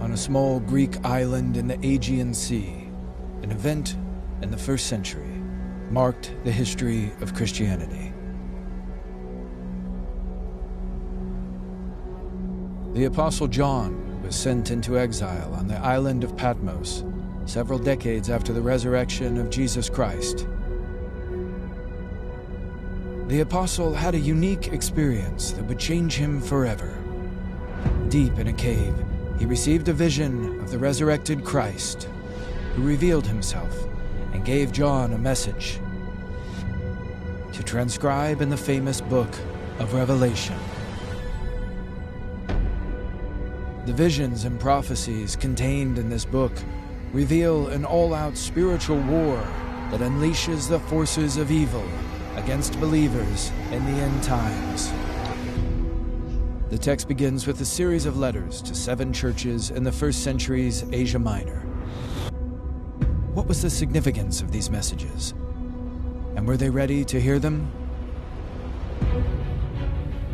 on a small Greek island in the Aegean Sea, an event in the 1st century marked the history of Christianity. The Apostle John was sent into exile on the island of Patmos several decades after the resurrection of Jesus Christ. The apostle had a unique experience that would change him forever. Deep in a cave, he received a vision of the resurrected Christ, who revealed himself and gave John a message to transcribe in the famous book of Revelation. The visions and prophecies contained in this book reveal an all-out spiritual war that unleashes the forces of evil against believers in the end times. The text begins with a series of letters to 7 churches in the 1st century's Asia Minor. What was the significance of these messages? And were they ready to hear them?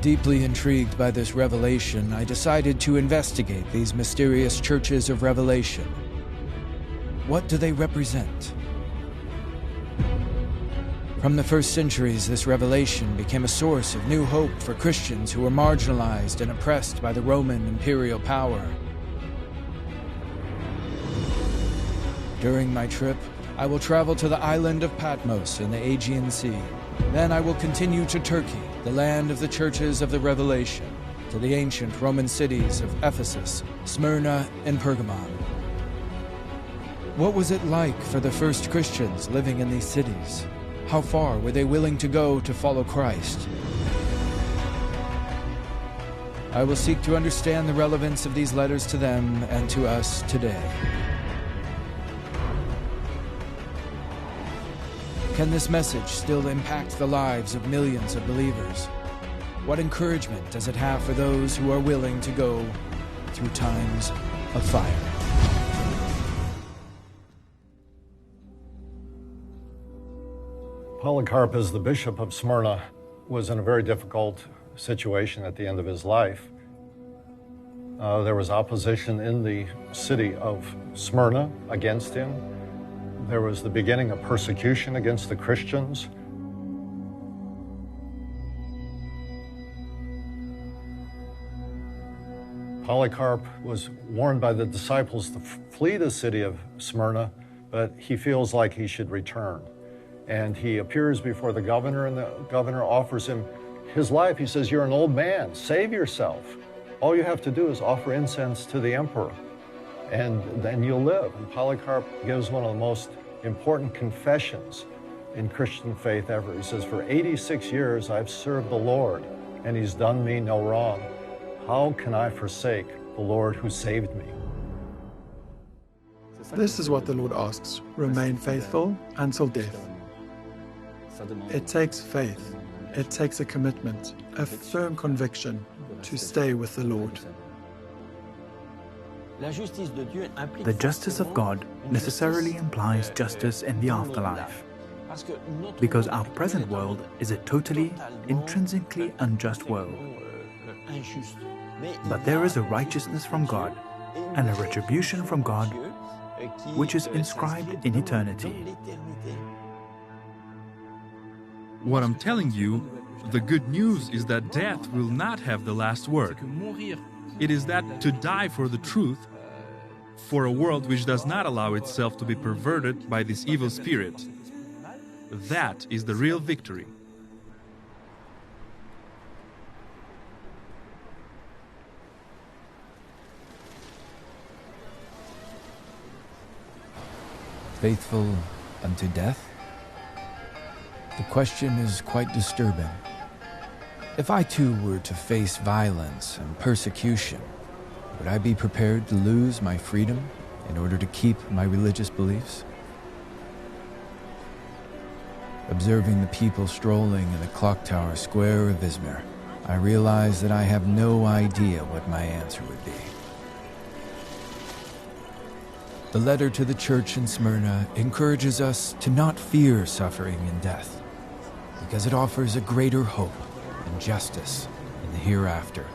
Deeply intrigued by this revelation, I decided to investigate these mysterious churches of Revelation. What do they represent? From the 1st centuries, this revelation became a source of new hope for Christians who were marginalized and oppressed by the Roman imperial power. During my trip, I will travel to the island of Patmos in the Aegean Sea. Then I will continue to Turkey, the land of the churches of the Revelation, to the ancient Roman cities of Ephesus, Smyrna, and Pergamon. What was it like for the first Christians living in these cities? How far were they willing to go to follow Christ? I will seek to understand the relevance of these letters to them and to us today. Can this message still impact the lives of millions of believers? What encouragement does it have for those who are willing to go through times of fire? Polycarp, as the bishop of Smyrna, was in a very difficult situation at the end of his life. There was opposition in the city of Smyrna against him. There was the beginning of persecution against the Christians. Polycarp was warned by the disciples to flee the city of Smyrna, but he feels like he should return. And he appears before the governor, and the governor offers him his life. He says, "You're an old man, save yourself. All you have to do is offer incense to the emperor, and then you'll live." And Polycarp gives one of the most important confessions in Christian faith ever. He says, "For 86 years I've served the Lord, and he's done me no wrong. How can I forsake the Lord who saved me?" This is what the Lord asks: remain faithful until death. It takes faith, it takes a commitment, a firm conviction to stay with the Lord. The justice of God necessarily implies justice in the afterlife, because our present world is a totally, intrinsically unjust world. But there is a righteousness from God and a retribution from God which is inscribed in eternity. What I'm telling you, the good news is that death will not have the last word. It is that to die for the truth, for a world which does not allow itself to be perverted by this evil spirit, that is the real victory. Faithful unto death? The question is quite disturbing. If I too were to face violence and persecution, would I be prepared to lose my freedom in order to keep my religious beliefs? Observing the people strolling in the clock tower square of Izmir, I realize that I have no idea what my answer would be. The letter to the church in Smyrna encourages us to not fear suffering and death, because it offers a greater hope and justice in the hereafter.